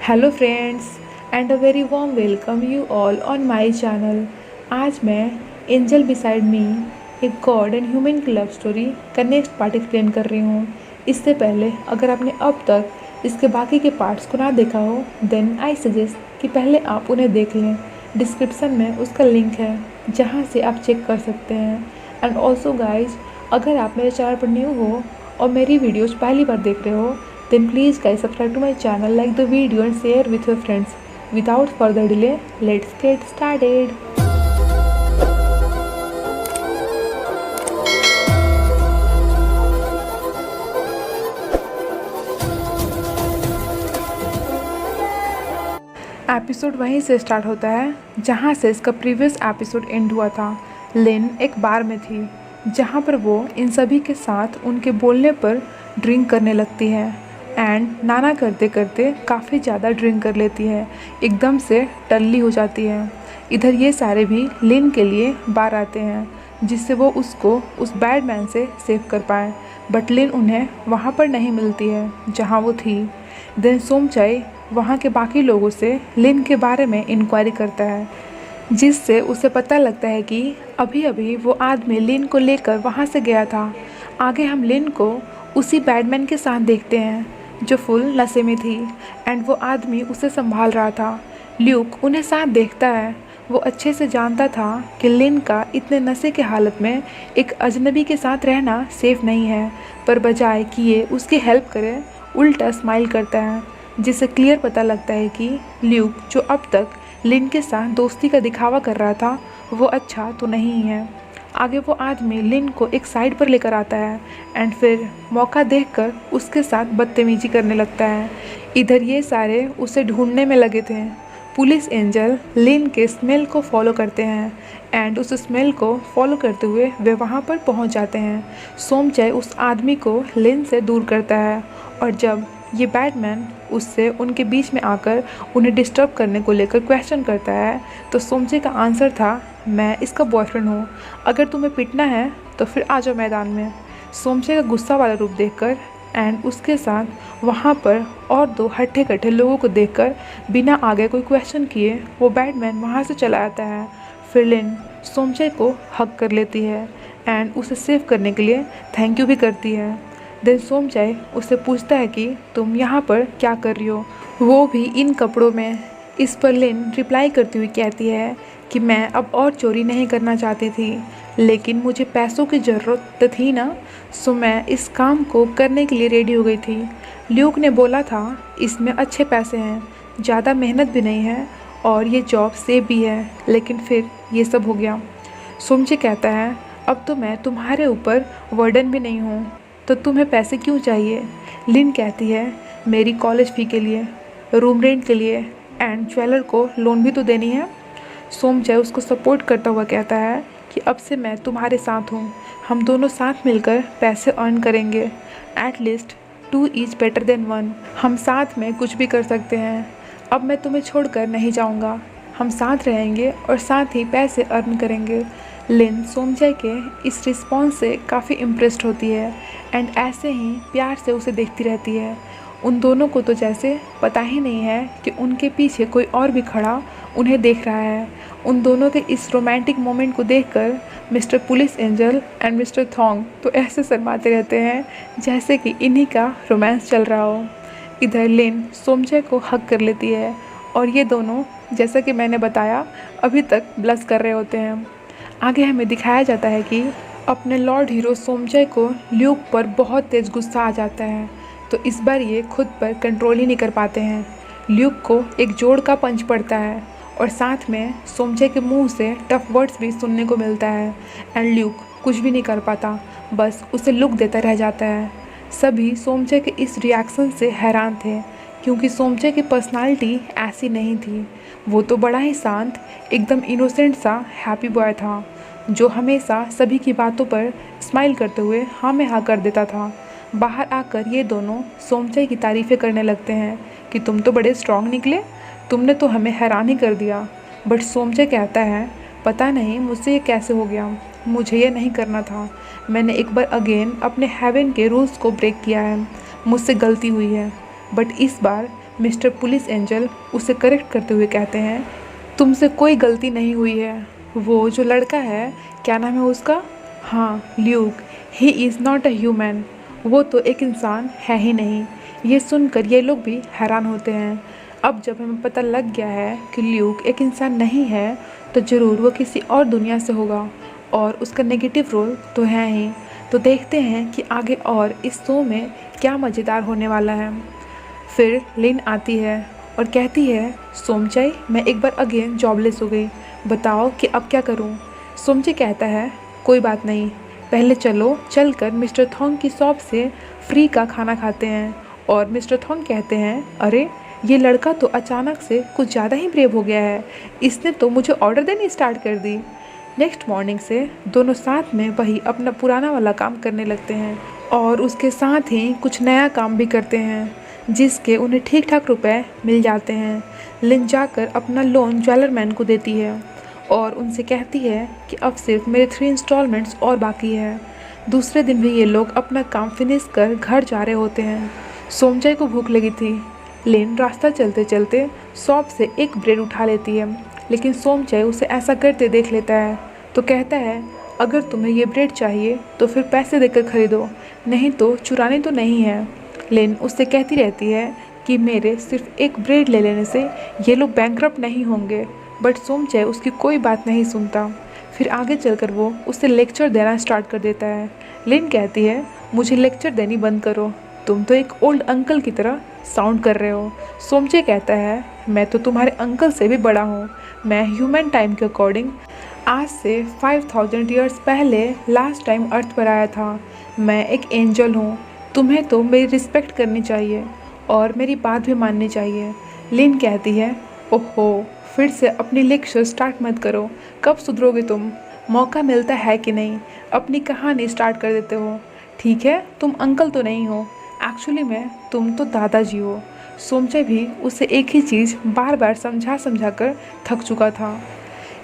Hello friends and a very warm welcome you all on my channel. आज मैं angel beside me एक God and human की love story का next part explain कर रही हूँ। इससे पहले अगर आपने अब तक इसके बाकी के पार्ट्स को ना देखा हो देन आई सजेस्ट कि पहले आप उन्हें देख लें। डिस्क्रिप्शन में उसका लिंक है जहाँ से आप चेक कर सकते हैं। एंड ऑल्सो गाइज, अगर आप मेरे चैनल पर न्यू हो और मेरी वीडियोज़ पहली बार देख रहे हो then please guys subscribe to my channel, like the video and share with your friends. Without further delay, let's get started. Episode वहीं से स्टार्ट होता है जहाँ से इसका प्रीवियस एपिसोड एंड हुआ था। लिन एक बार में थी जहाँ पर वो इन सभी के साथ उनके बोलने पर ड्रिंक करने लगती है एंड नाना करते करते काफ़ी ज़्यादा ड्रिंक कर लेती है, एकदम से टल्ली हो जाती है। इधर ये सारे भी लिन के लिए बाहर आते हैं जिससे वो उसको उस बैड मैन से सेव कर पाए, बट लिन उन्हें वहाँ पर नहीं मिलती है जहाँ वो थी। देन सोमचाई वहाँ के बाकी लोगों से लिन के बारे में इंक्वायरी करता है जिससे उसे पता लगता है कि अभी अभी वो आदमी लिन को लेकर वहाँ से गया था। आगे हम लिन को उसी बैडमैन के साथ देखते हैं जो फुल नशे में थी एंड वो आदमी उसे संभाल रहा था। ल्यूक उन्हें साथ देखता है। वो अच्छे से जानता था कि लिन का इतने नशे के हालत में एक अजनबी के साथ रहना सेफ नहीं है, पर बजाय कि ये उसकी हेल्प करे उल्टा स्माइल करता है जिससे क्लियर पता लगता है कि ल्यूक जो अब तक लिन के साथ दोस्ती का दिखावा कर रहा था वो अच्छा तो नहीं है। आगे वो आदमी लिन को एक साइड पर लेकर आता है एंड फिर मौका देखकर उसके साथ बदतमीजी करने लगता है। इधर ये सारे उसे ढूंढने में लगे थे। पुलिस एंजल लिन के स्मेल को फॉलो करते हैं एंड उस स्मेल को फॉलो करते हुए वे वहाँ पर पहुँच जाते हैं। सोमचाई उस आदमी को लिन से दूर करता है और जब ये बैडमैन उससे उनके बीच में आकर उन्हें डिस्टर्ब करने को लेकर क्वेश्चन करता है तो सोमचाई का आंसर था, मैं इसका बॉयफ्रेंड हूँ, अगर तुम्हें पिटना है तो फिर आ जाओ मैदान में। सोमचाई का गुस्सा वाला रूप देखकर एंड उसके साथ वहाँ पर और दो हट्ठे कट्ठे लोगों को देखकर बिना आगे कोई क्वेश्चन किए वो बैडमैन वहाँ से चला आता है। फिर लिन सोमचाई को हक कर लेती है एंड उसे सेव करने के लिए थैंक यू भी करती है। देन सोमचाई उससे पूछता है कि तुम यहाँ पर क्या कर रही हो, वो भी इन कपड़ों में। इस पर लिन रिप्लाई करती हुई कहती है कि मैं अब और चोरी नहीं करना चाहती थी, लेकिन मुझे पैसों की ज़रूरत थी ना, सो मैं इस काम को करने के लिए रेडी हो गई थी। ल्यूक ने बोला था इसमें अच्छे पैसे हैं, ज़्यादा मेहनत भी नहीं है और ये जॉब सेफ भी है, लेकिन फिर ये सब हो गया। सोमचाई कहता है अब तो मैं तुम्हारे ऊपर वर्डन भी नहीं हूँ तो तुम्हें पैसे क्यों चाहिए। लिन कहती है मेरी कॉलेज फ़ी के लिए, रूम रेंट के लिए एंड ज्वेलर को लोन भी तो देनी है। सोमचाई उसको सपोर्ट करता हुआ कहता है कि अब से मैं तुम्हारे साथ हूँ, हम दोनों साथ मिलकर पैसे अर्न करेंगे। एटलीस्ट 2 इज़ बेटर देन 1, हम साथ में कुछ भी कर सकते हैं। अब मैं तुम्हें छोड़कर नहीं जाऊँगा, हम साथ रहेंगे और साथ ही पैसे अर्न करेंगे। लिन सोमचाई के इस रिस्पॉन्स से काफ़ी इम्प्रेस्ड होती है एंड ऐसे ही प्यार से उसे देखती रहती है। उन दोनों को तो जैसे पता ही नहीं है कि उनके पीछे कोई और भी खड़ा उन्हें देख रहा है। उन दोनों के इस रोमांटिक मोमेंट को देखकर mister police angel and mister Thong तो ऐसे शर्माते रहते हैं जैसे कि इन्हीं का रोमांस चल रहा हो। इधर लिन सोमचाई को हक कर लेती है और ये दोनों जैसा कि मैंने बताया अभी तक ब्लश कर रहे होते हैं। आगे हमें दिखाया जाता है कि अपने लॉर्ड हीरो सोमचाई को ल्यूक पर बहुत तेज़ गुस्सा आ जाता है, तो इस बार ये खुद पर कंट्रोल ही नहीं कर पाते हैं। ल्यूक को एक जोड़ का पंच पड़ता है और साथ में सोमचाई के मुंह से टफ वर्ड्स भी सुनने को मिलता है एंड ल्यूक कुछ भी नहीं कर पाता, बस उसे लुक देता रह जाता है। सभी सोमचाई के इस रिएक्शन से हैरान थे क्योंकि सोमचाई की पर्सनालिटी ऐसी नहीं थी। वो तो बड़ा ही शांत, एकदम इनोसेंट सा हैप्पी बॉय था जो हमेशा सभी की बातों पर स्माइल करते हुए हाँ में हाँ कर देता था। बाहर आकर ये दोनों सोमचाई की तारीफ़ें करने लगते हैं कि तुम तो बड़े स्ट्रॉन्ग निकले, तुमने तो हमें हैरान ही कर दिया। बट सोमचाई कहता है पता नहीं मुझसे ये कैसे हो गया, मुझे ये नहीं करना था, मैंने एक बार अगेन अपने हेवन के रूल्स को ब्रेक किया है, मुझसे गलती हुई है, बट इस बार मिस्टर पुलिस एंजल उसे करेक्ट करते हुए कहते हैं, तुमसे कोई गलती नहीं हुई है। वो जो लड़का है, क्या नाम है उसका? हाँ, Luke. He is not a human. वो तो एक इंसान है ही नहीं। ये सुनकर ये लोग भी हैरान होते हैं। अब जब हमें पता लग गया है कि ल्यूक एक इंसान नहीं है, तो ज़रूर वो किसी और दुनिया से होगा और उसका नेगेटिव रोल तो है ही। तो देखते हैं कि आगे और इस शो में क्या मज़ेदार होने वाला है। फिर लिन आती है और कहती है, सोमचाई, मैं एक बार अगेन जॉबलेस हो गई, बताओ कि अब क्या करूं। सोमचाई कहता है, कोई बात नहीं, पहले चलकर मिस्टर थोंग की शॉप से फ्री का खाना खाते हैं। और मिस्टर थोंग कहते हैं, अरे ये लड़का तो अचानक से कुछ ज़्यादा ही ब्रेव हो गया है, इसने तो मुझे ऑर्डर देनी स्टार्ट कर दी। नेक्स्ट मॉर्निंग से दोनों साथ में वही अपना पुराना वाला काम करने लगते हैं और उसके साथ ही कुछ नया काम भी करते हैं, जिसके उन्हें ठीक ठाक रुपए मिल जाते हैं। लिन जाकर अपना लोन ज्वेलरमैन को देती है और उनसे कहती है कि अब सिर्फ मेरे 3 इंस्टॉलमेंट्स और बाकी है। दूसरे दिन भी ये लोग अपना काम फिनिश कर घर जा रहे होते हैं। सोमचाई को भूख लगी थी। लिन रास्ता चलते चलते शॉप से एक ब्रेड उठा लेती है, लेकिन सोमचाई उसे ऐसा करते देख लेता है तो कहता है, अगर तुम्हें ये ब्रेड चाहिए तो फिर पैसे देकर खरीदो, नहीं तो चुरानी तो नहीं है। लिन उससे कहती रहती है कि मेरे सिर्फ एक ब्रेड ले लेने से ये लोग बैंकरप्ट नहीं होंगे, बट सोमचाई उसकी कोई बात नहीं सुनता। फिर आगे चलकर वो उसे लेक्चर देना स्टार्ट कर देता है। लिन कहती है, मुझे लेक्चर देनी बंद करो, तुम तो एक ओल्ड अंकल की तरह साउंड कर रहे हो। सोमचाई कहता है, मैं तो तुम्हारे अंकल से भी बड़ा हूँ। मैं ह्यूमन टाइम के अकॉर्डिंग आज से 5000 ईयर्स पहले लास्ट टाइम अर्थ पर आया था। मैं एक एंजल हूँ, तुम्हें तो मेरी रिस्पेक्ट करनी चाहिए और मेरी बात भी माननी चाहिए। लिन कहती है, ओहो, फिर से अपनी लेक्चर स्टार्ट मत करो, कब सुधरोगे तुम? मौका मिलता है कि नहीं, अपनी कहानी स्टार्ट कर देते हो। ठीक है, तुम अंकल तो नहीं हो, एक्चुअली में तुम तो दादाजी हो। सोमचाई भी उसे एक ही चीज़ बार बार समझा कर थक चुका था।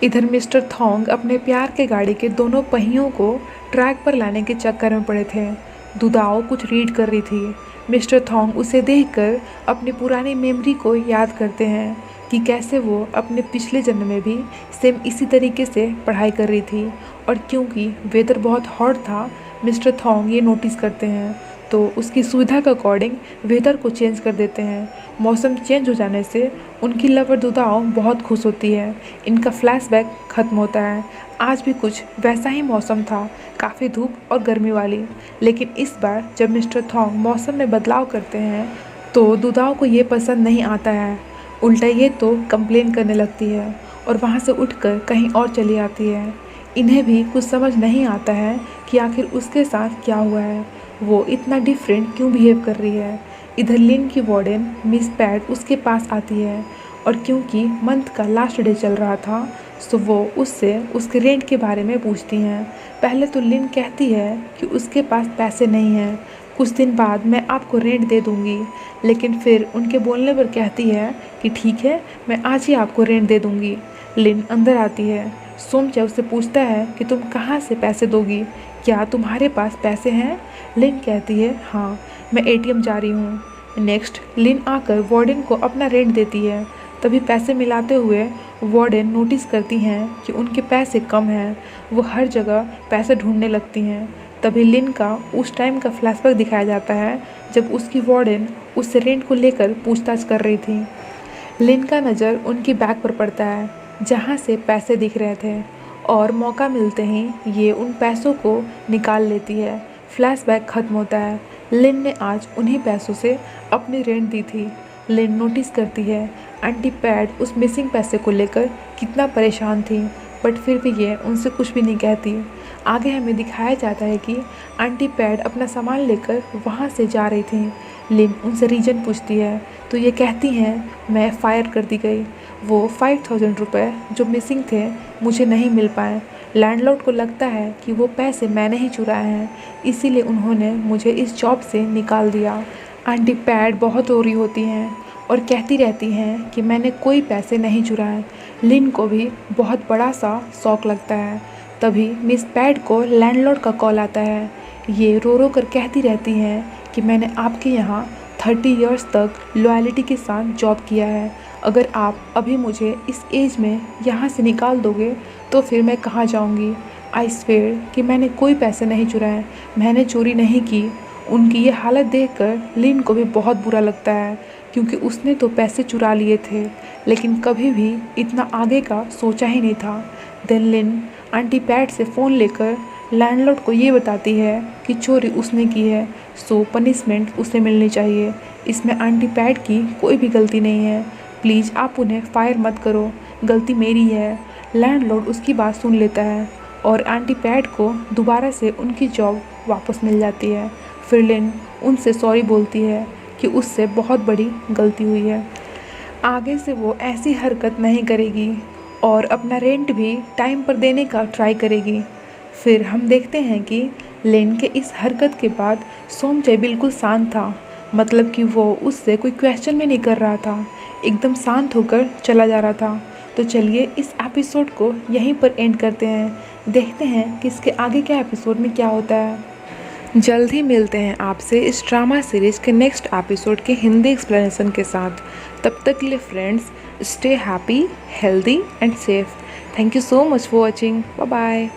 इधर मिस्टर थोंग अपने प्यार के गाड़ी के दोनों पहियों को ट्रैक पर लाने के चक्कर में पड़े थे। दुदाओ कुछ रीड कर रही थी। मिस्टर थोंग उसे देखकर अपनी पुरानी मेमोरी को याद करते हैं कि कैसे वो अपने पिछले जन्म में भी सेम इसी तरीके से पढ़ाई कर रही थी। और क्योंकि वेदर बहुत हॉट था, मिस्टर थोंग ये नोटिस करते हैं तो उसकी सुविधा के अकॉर्डिंग वेदर को चेंज कर देते हैं। मौसम चेंज हो जाने से उनकी लवर दुदाओ बहुत खुश होती है। इनका फ्लैशबैक ख़त्म होता है। आज भी कुछ वैसा ही मौसम था, काफ़ी धूप और गर्मी वाली, लेकिन इस बार जब मिस्टर थोंग मौसम में बदलाव करते हैं तो दुदाओ को ये पसंद नहीं आता है। उल्टा ये तो कंप्लेन करने लगती है और वहाँ से उठकर कहीं और चली आती है। इन्हें भी कुछ समझ नहीं आता है कि आखिर उसके साथ क्या हुआ है, वो इतना डिफरेंट क्यों बिहेव कर रही है। इधर लिन की वार्डन मिस पैट उसके पास आती है और क्योंकि मंथ का लास्ट डे चल रहा था सो वो उससे उसके रेंट के बारे में पूछती हैं। पहले तो लिन कहती है कि उसके पास पैसे नहीं हैं, कुछ दिन बाद मैं आपको रेंट दे दूँगी, लेकिन फिर उनके बोलने पर कहती है कि ठीक है, मैं आज ही आपको रेंट दे दूँगी। लिन अंदर आती है। सोमचाई उससे पूछता है कि तुम कहाँ से पैसे दोगी, क्या तुम्हारे पास पैसे हैं? लिन कहती है, हाँ, मैं एटीएम जा रही हूँ। नेक्स्ट लिन आकर वार्डन को अपना रेंट देती है। तभी पैसे मिलाते हुए वार्डन नोटिस करती हैं कि उनके पैसे कम हैं। वो हर जगह पैसे ढूंढने लगती हैं। तभी लिन का उस टाइम का फ्लैशबैक दिखाया जाता है जब उसकी वार्डन उससे रेंट को लेकर पूछताछ कर रही थी। लिन का नज़र उनकी बैग पर पड़ता है जहाँ से पैसे दिख रहे थे और मौका मिलते ही ये उन पैसों को निकाल लेती है। फ्लैशबैक ख़त्म होता है। लिन ने आज उन्हीं पैसों से अपनी रेंट दी थी। लिन नोटिस करती है आंटी पैड उस मिसिंग पैसे को लेकर कितना परेशान थी, बट फिर भी ये उनसे कुछ भी नहीं कहती। आगे हमें दिखाया जाता है कि आंटी पैड अपना सामान लेकर वहाँ से जा रही थी। लिन उनसे रीजन पूछती है तो ये कहती हैं, मैं फायर कर दी गई। वो 5000 रुपये जो मिसिंग थे मुझे नहीं मिल पाए। लैंडलॉर्ड को लगता है कि वो पैसे मैंने ही चुराए हैं, इसीलिए उन्होंने मुझे इस जॉब से निकाल दिया। आंटी पैड बहुत रो रही होती हैं और कहती रहती हैं कि मैंने कोई पैसे नहीं चुराए। लिन को भी बहुत बड़ा सा शौक लगता है। तभी मिस पैड को लैंडलॉर्ड का कॉल आता है। ये रो रो कर कहती रहती हैं कि मैंने आपके यहाँ 30 इयर्स तक लॉयल्टी के साथ जॉब किया है। अगर आप अभी मुझे इस एज में यहाँ से निकाल दोगे तो फिर मैं कहाँ जाऊँगी। आई स्वेयर कि मैंने कोई पैसे नहीं चुराए, मैंने चोरी नहीं की। उनकी ये हालत देखकर लिन को भी बहुत बुरा लगता है, क्योंकि उसने तो पैसे चुरा लिए थे लेकिन कभी भी इतना आगे का सोचा ही नहीं था। देन लिन आंटी पैट से फ़ोन लेकर लैंडलॉर्ड को ये बताती है कि चोरी उसने की है, सो पनिशमेंट उसे मिलनी चाहिए। इसमें आंटी पैट की कोई भी गलती नहीं है, प्लीज़ आप उन्हें फायर मत करो, गलती मेरी है। लैंडलॉर्ड उसकी बात सुन लेता है और आंटी पैट को दोबारा से उनकी जॉब वापस मिल जाती है। फिर लिन उनसे सॉरी बोलती है कि उससे बहुत बड़ी गलती हुई है, आगे से वो ऐसी हरकत नहीं करेगी और अपना रेंट भी टाइम पर देने का ट्राई करेगी। फिर हम देखते हैं कि लिन के इस हरकत के बाद सोमचे बिल्कुल शांत था, मतलब कि वो उससे कोई क्वेश्चन भी नहीं कर रहा था, एकदम शांत होकर चला जा रहा था। तो चलिए इस एपिसोड को यहीं पर एंड करते हैं, देखते हैं कि इसके आगे क्या एपिसोड में क्या होता है। जल्द ही मिलते हैं आपसे इस ड्रामा सीरीज़ के नेक्स्ट एपिसोड के हिंदी एक्सप्लेनेशन के साथ। तब तक के लिए friends, stay happy, healthy and safe. Thank you so much for watching. Bye bye.